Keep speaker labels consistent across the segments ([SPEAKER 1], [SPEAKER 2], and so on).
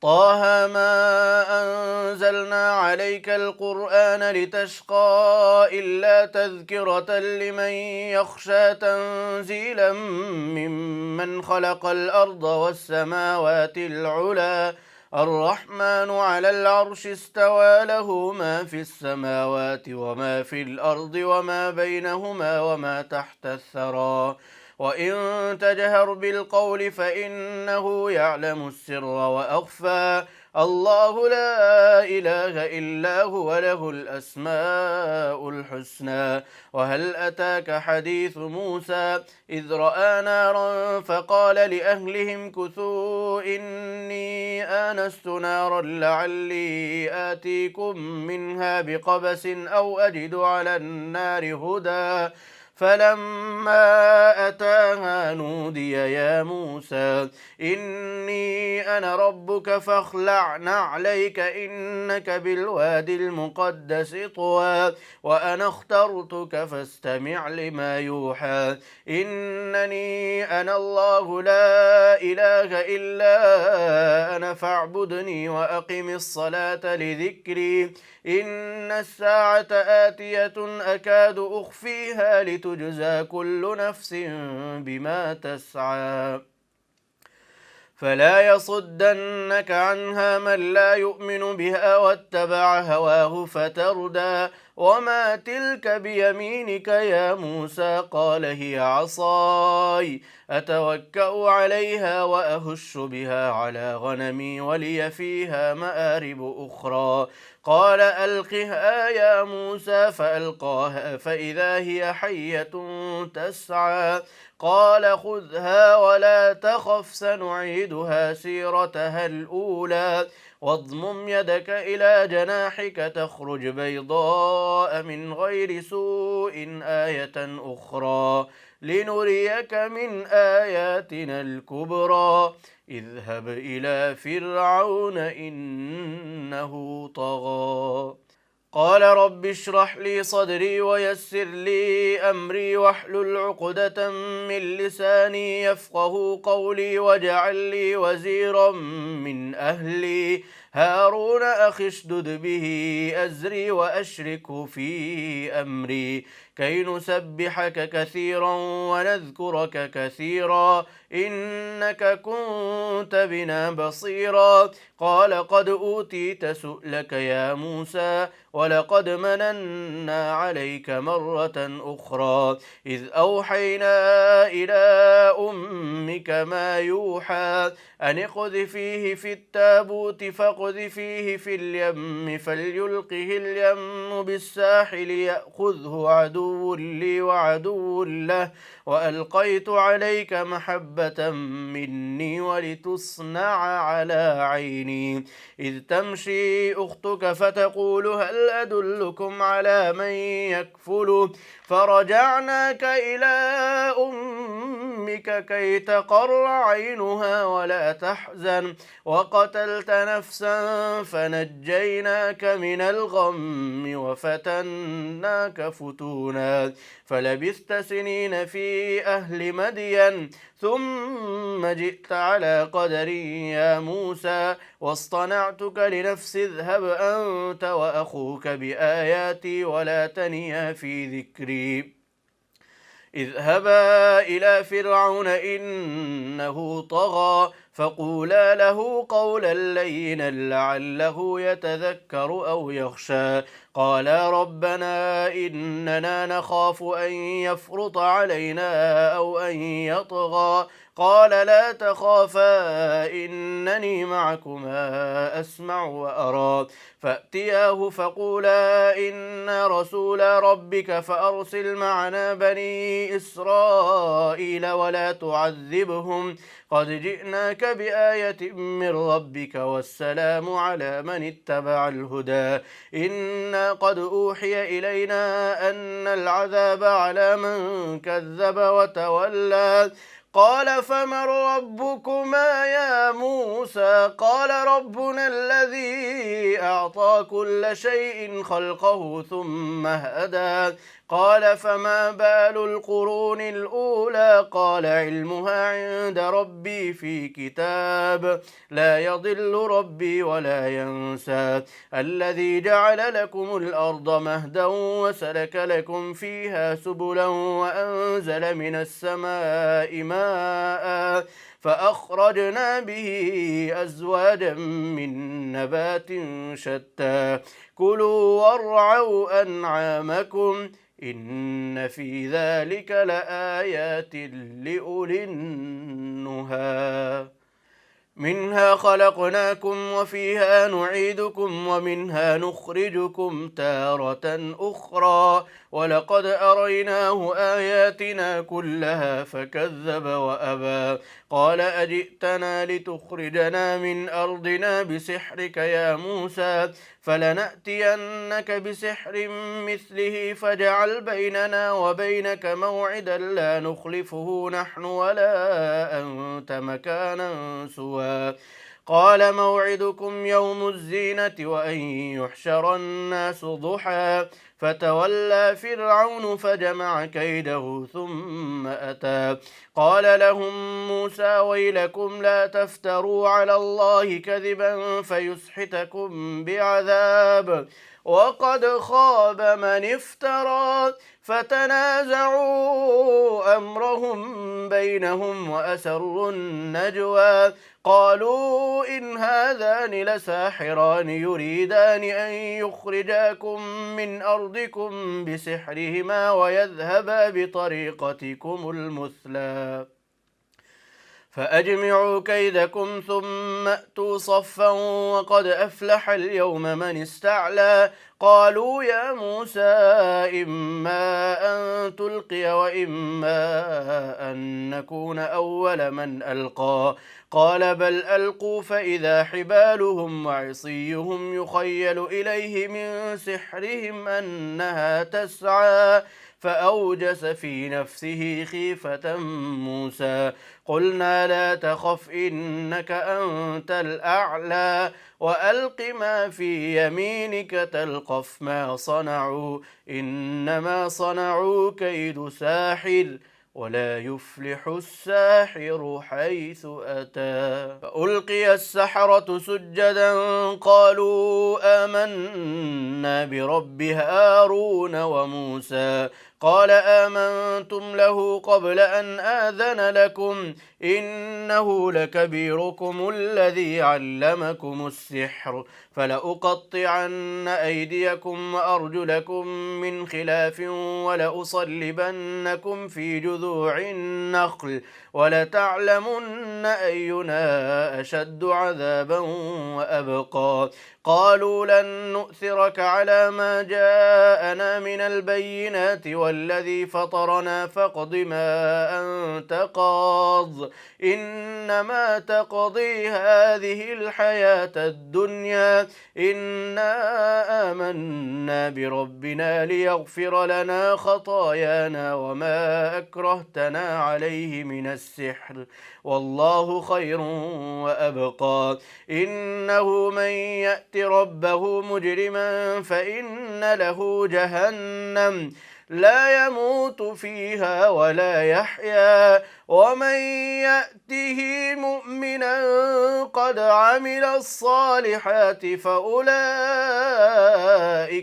[SPEAKER 1] طه ما أنزلنا عليك القرآن لتشقى إلا تذكرة لمن يخشى تنزيلا ممن خلق الأرض والسماوات العلى الرحمن على العرش استوى له ما في السماوات وما في الأرض وما بينهما وما تحت الثرى وإن تجهر بالقول فإنه يعلم السر وأخفى الله لا إله إلا هو له الأسماء الحسنى وهل أتاك حديث موسى إذ رأى نارا فقال لأهلهم كثوا إني آنست نارا لعلي آتيكم منها بقبس أو أجد على النار هدى فلما أتاها نودي يا موسى إني أنا ربك فاخلع نعليك إنك بالوادي المقدس طوى وأنا اخترتك فاستمع لما يوحى إنني أنا الله لا إله إلا أنا فاعبدني وأقم الصلاة لذكري إن الساعة آتية أكاد أخفيها لتجزى كل نفس بما تسعى فلا يصدنك عنها من لا يؤمن بها واتبع هواه فتردى وما تلك بيمينك يا موسى قال هي عصاي أتوكأ عليها وأهش بها على غنمي ولي فيها مآرب أخرى قال ألقها يا موسى فألقاها فإذا هي حية تسعى قال خذها ولا تخف سنعيدها سيرتها الأولى واضمم يدك إلى جناحك تخرج بيضاء من غير سوء آية أخرى لنريك من آياتنا الكبرى اذهب إلى فرعون إنه طغى قال رب اشرح لي صدري ويسر لي أمري واحلل عقدة من لساني يفقه قولي واجعل لي وزيرا من أهلي هارون أخي اشدد به أزري وأشركه في أمري كي نسبحك كثيرا ونذكرك كثيرا إنك كنت بنا بصيرا قال قد أوتيت سؤلك يا موسى ولقد مننا عليك مرة أخرى إذ أوحينا إلى أمك ما يوحى أن اقذفيه في التابوت فاقذفيه في اليم فليلقه اليم بالساحل يأخذه عدو لي وعدو له وألقيت عليك محبة مني ولتصنع على عيني إذ تمشي أختك فتقول هل أدلكم على من يكفله فرجعناك إلى أمك كي تقر عينها ولا تحزن وقتلت نفسا فنجيناك من الغم وفتناك فتونا فلبثت سنين في أهل مدين ثم جئت على قدري يا موسى واصطنعتك لنفسي اذهب أنت وأخوك بآياتي ولا تنيا في ذكري اذهبا إلى فرعون إنه طغى فقولا له قولا لينا لعله يتذكر أو يخشى قالا ربنا إننا نخاف أن يفرط علينا أو أن يطغى قال لا تخافا إنني معكما أسمع وأرى فأتياه فقولا إنا رسول ربك فأرسل معنا بني إسرائيل ولا تعذبهم قد جئناك بآية من ربك والسلام على من اتبع الهدى إنا قد أوحي إلينا أن العذاب على من كذب وتولى قال فمن ربكما يا موسى موسى قال ربنا الذي أعطى كل شيء خلقه ثم هدى قال فما بال القرون الأولى قال علمها عند ربي في كتاب لا يضل ربي ولا ينسى الذي جعل لكم الأرض مهدا وسلك لكم فيها سبلا وأنزل من السماء ماء فأخرجنا به أزواجا من نبات شتى كلوا وارعوا أنعامكم إن في ذلك لآيات لأولي النهى منها خلقناكم وفيها نعيدكم ومنها نخرجكم تارة أخرى ولقد أريناه آياتنا كلها فكذب وأبى قال أجئتنا لتخرجنا من أرضنا بسحرك يا موسى فلنأتينك بسحر مثله فاجعل بيننا وبينك موعدا لا نخلفه نحن ولا أنت مكانا سوى قال موعدكم يوم الزينة وأن يحشر الناس ضحى فتولى فرعون فجمع كيده ثم أتى قال لهم موسى ويلكم لا تفتروا على الله كذبا فيسحتكم بعذاب وقد خاب من افترى فتنازعوا أمرهم بينهم وأسروا النجوى قالوا إن هذان لساحران يريدان أن يخرجاكم من أرضكم بسحرهما ويذهبا بطريقتكم المثلى فأجمعوا كيدكم ثم أتوا صفا وقد أفلح اليوم من استعلى قالوا يا موسى إما أن تلقي وإما أن نكون أول من ألقى قال بل ألقوا فإذا حبالهم وعصيهم يخيل إليه من سحرهم أنها تسعى فأوجس في نفسه خيفة موسى قلنا لا تخف إنك أنت الأعلى وألق ما في يمينك تلقف ما صنعوا إنما صنعوا كيد ساحر ولا يفلح الساحر حيث أتى فألقي السحرة سجدا قالوا آمنا برب هارون وموسى قال آمنتم له قبل أن آذن لكم إنه لكبيركم الذي علمكم السحر فلأقطعن أيديكم وأرجلكم من خلاف ولأصلبنكم في جذوع النخل ولتعلمن أينا أشد عذابا وأبقى قالوا لن نؤثرك على ما جاءنا من البينات والذي فطرنا فاقض ما أنت قاض إنما تقضي هذه الحياة الدنيا إنا آمنا بربنا ليغفر لنا خطايانا وما أكرهتنا عليه من السحر والله خير وأبقى إنه من يأت ربه مجرما فإن له جهنم لا يموت فيها ولا يحيا ومن يأته مؤمنا قد عمل الصالحات فأولئك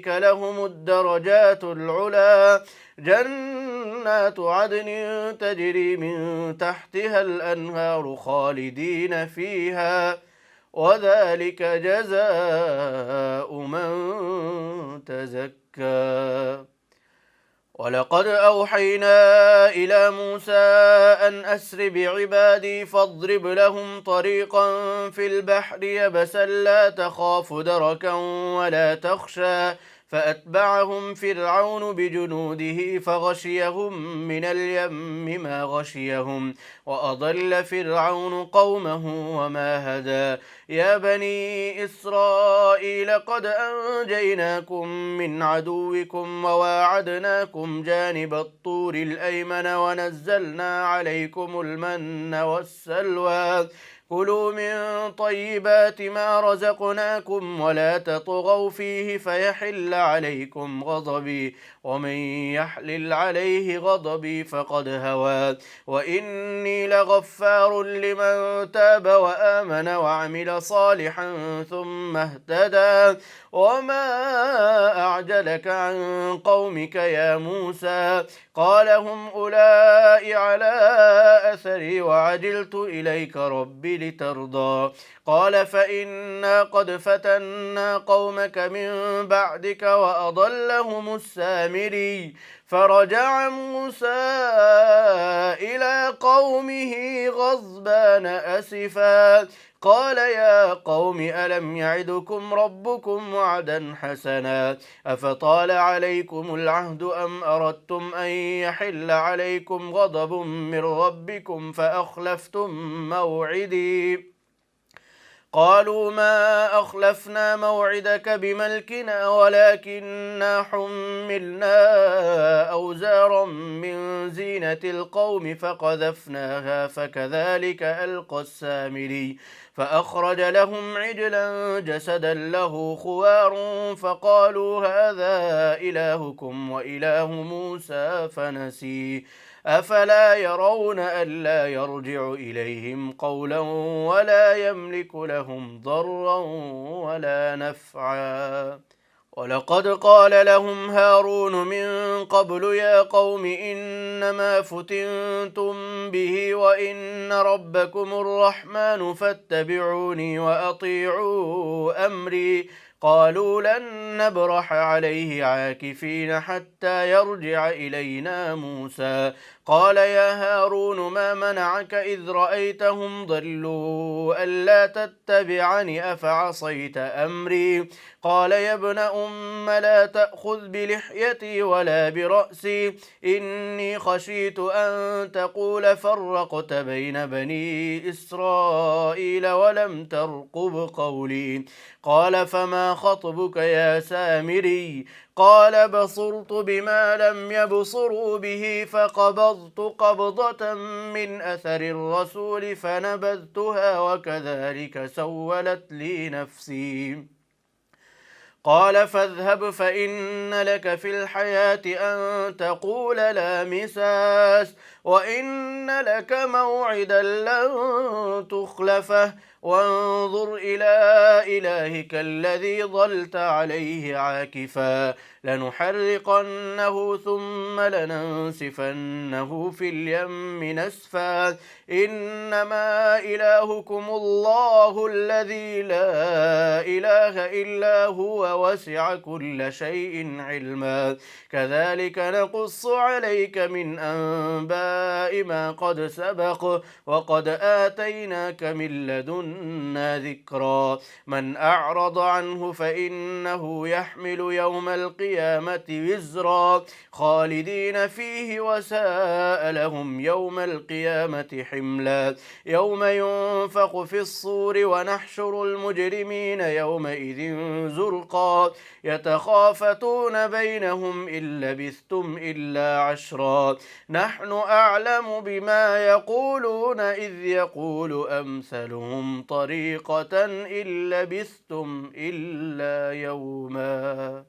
[SPEAKER 1] لهم الدرجات العلى جنات عدن تجري من تحتها الأنهار خالدين فيها وذلك جزاء من تزكى ولقد أوحينا إلى موسى أن أسر بعبادي فاضرب لهم طريقا في البحر يبسا لا تخاف دركا ولا تخشى فأتبعهم فرعون بجنوده فغشيهم من اليم ما غشيهم وأضل فرعون قومه وما هدى يا بني إسرائيل قد أنجيناكم من عدوكم وواعدناكم جانب الطور الأيمن ونزلنا عليكم المن والسلوى كلوا من طيبات ما رزقناكم ولا تطغوا فيه فيحل عليكم غضبي ومن يحلل عليه غضبي فقد هوى وإني لغفار لمن تاب وآمن وعمل صالحا ثم اهتدى وما أعجلك عن قومك يا موسى قال هم أولئك على أثري وعجلت إليك ربي لترضى قال فإنا قد فتنا قومك من بعدك وأضلهم السامري فرجع موسى إلى قومه غضبان أسفا قال يا قوم ألم يعدكم ربكم وعدا حسنا أفطال عليكم العهد أم أردتم أن يحل عليكم غضب من ربكم فأخلفتم موعدي قالوا ما أخلفنا موعدك بملكنا ولكننا حملنا أوزارا من زينة القوم فقذفناها فكذلك ألقى السامري فأخرج لهم عجلا جسدا له خوار فقالوا هذا إلهكم وإله موسى فنسي أفلا يرون ألا يرجع إليهم قولا ولا يملك لهم ضرا ولا نفعا ولقد قال لهم هارون من قبل يا قوم إنما فتنتم به وإن ربكم الرحمن فاتبعوني وأطيعوا أمري قالوا لن نبرح عليه عاكفين حتى يرجع إلينا موسى قال يا هارون ما منعك إذ رأيتهم ضلوا ألا تتبعني أفعصيت أمري قال يا ابن أم لا تأخذ بلحيتي ولا برأسي إني خشيت أن تقول فرقت بين بني إسرائيل ولم ترقب قولي قال فما خطبك يا سامري قال بصرت بما لم يبصروا به فقبضت قبضة من أثر الرسول فنبذتها وكذلك سولت لي نفسي قال فاذهب فإن لك في الحياة أن تقول لا مساس وإن لك موعدا لن تخلفه وانظر إلى إلهك الذي ظلت عليه عاكفا لنحرقنه ثم لننسفنه في اليم نسفا إنما إلهكم الله الذي لا إله إلا هو وسع كل شيء علما كذلك نقص عليك من أنباء ما قد سبق وقد آتيناك من لدنا ذكرا من أعرض عنه فإنه يحمل يوم القيامة وزرا خالدين فيه وساء لهم يوم القيامة حملا يوم ينفخ في الصور ونحشر المجرمين يومئذ زرقا يتخافتون بينهم إن لبثتم إلا عشرا نحن أعلم بما يقولون إذ يقول أمثلهم طريقة إن لبثتم إلا يوما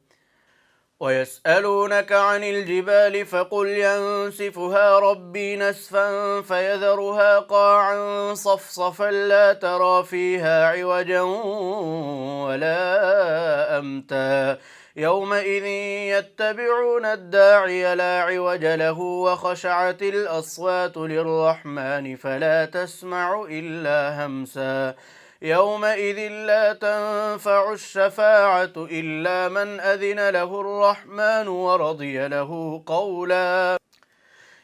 [SPEAKER 1] ويسألونك عن الجبال فقل ينسفها ربي نسفا فيذرها قاعا صفصفا لا ترى فيها عوجا ولا أمتا يومئذ يتبعون الداعي لا عوج له وخشعت الأصوات للرحمن فلا تسمع إلا همسا يومئذ لا تنفع الشفاعة إلا من أذن له الرحمن ورضي له قولا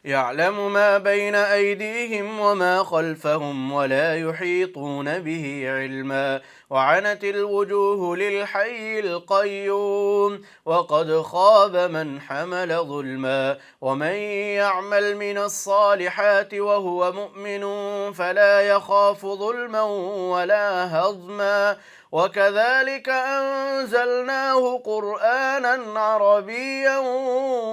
[SPEAKER 1] يعلم ما بين أيديهم وما خلفهم ولا يحيطون به علما وعنت الوجوه للحي القيوم وقد خاب من حمل ظلما ومن يعمل من الصالحات وهو مؤمن فلا يخاف ظلما ولا هضما وكذلك أنزلناه قرآنا عربيا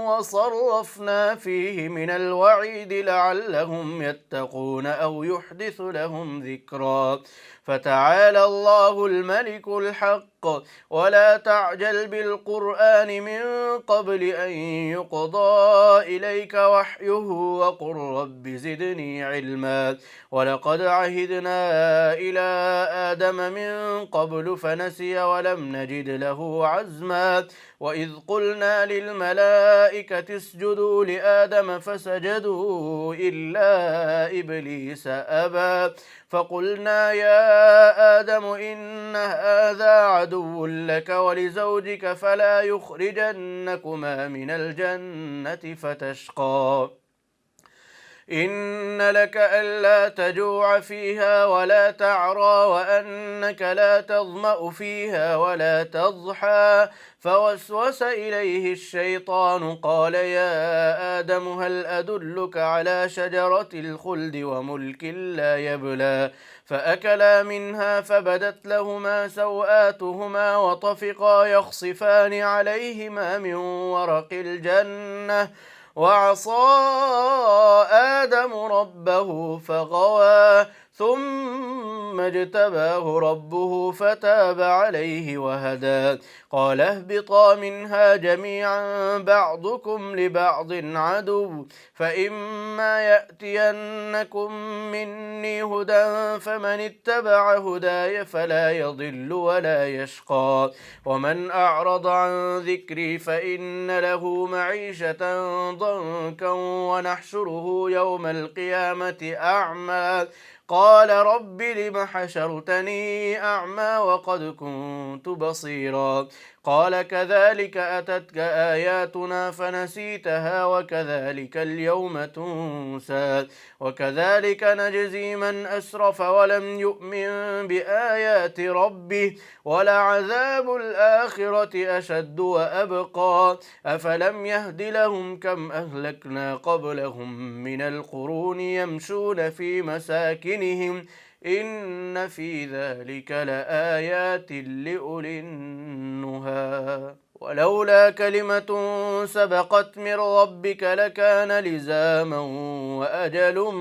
[SPEAKER 1] وصرفنا فيه من الوعيد لعلهم يتقون أو يحدث لهم ذكرا. فتعالى الله الملك الحق، ولا تعجل بالقرآن من قبل أن يقضى إليك وحيه، وقل رب زدني علما. ولقد عهدنا إلى آدم من قبل فنسي ولم نجد له عزما. وإذ قلنا للملائكة اسجدوا لآدم فسجدوا إلا إبليس أبى. فقلنا يا آدم إن هذا عدو لك ولزوجك فلا يخرجنكما من الجنة فتشقى. إن لك ألا تجوع فيها ولا تعرى وأنك لا تظمأ فيها ولا تضحى. فوسوس إليه الشيطان قال يا آدم هل أدلك على شجرة الخلد وملك لا يبلى. فأكلا منها فبدت لهما سوآتهما وطفقا يخصفان عليهما من ورق الجنة. وعصى آدم ربه فغوى، ثم اجتباه ربه فتاب عليه وهدى. قال اهبطا منها جميعا بعضكم لبعض عدو، فإما يأتينكم مني هدى فمن اتبع هداي فلا يضل ولا يشقى. ومن أعرض عن ذكري فإن له معيشة ضنكا ونحشره يوم القيامة أعمى. قال رب لم حشرتني أعمى وقد كنت بصيرا. قال كذلك أتتك آياتنا فنسيتها وكذلك اليوم تنسى. وكذلك نجزي من أسرف ولم يؤمن بآيات ربه ولعذاب الآخرة أشد وأبقى. أفلم يهد لهم كم أهلكنا قبلهم من القرون يمشون في مساكنهم إن في ذلك لآيات لأولي النهى. ولولا كلمة سبقت من ربك لكان لزاما وأجل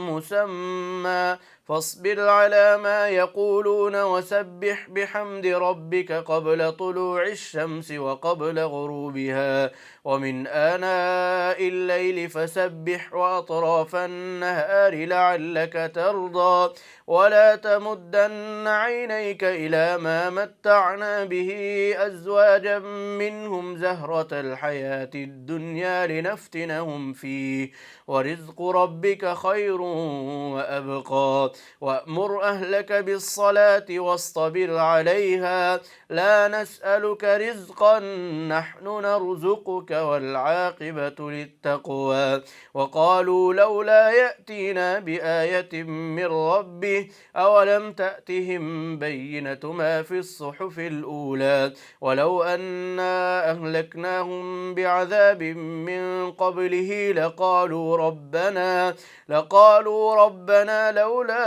[SPEAKER 1] مسمى. فاصبر على ما يقولون وسبح بحمد ربك قبل طلوع الشمس وقبل غروبها ومن آناء الليل فسبح وأطراف النهار لعلك ترضى. ولا تمدن عينيك إلى ما متعنا به أزواجا منهم زهرة الحياة الدنيا لنفتنهم فيه ورزق ربك خير وأبقى. وأمر أهلك بالصلاة واصطبر عليها لا نسألك رزقا نحن نرزقك والعاقبة للتقوى. وقالوا لولا يأتينا بآية من ربه أولم تأتهم بينة ما في الصحف الأولى. ولو أنا أهلكناهم بعذاب من قبله لقالوا ربنا لولا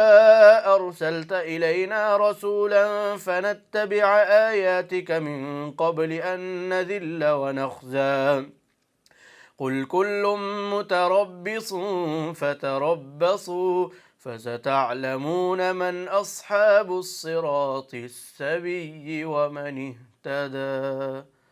[SPEAKER 1] أرسلت إلينا رسولا فنتبع آياتك من قبل أن نذل ونخزى. قل كل متربص فتربصوا فستعلمون من أصحاب الصراط السوي ومن اهتدى.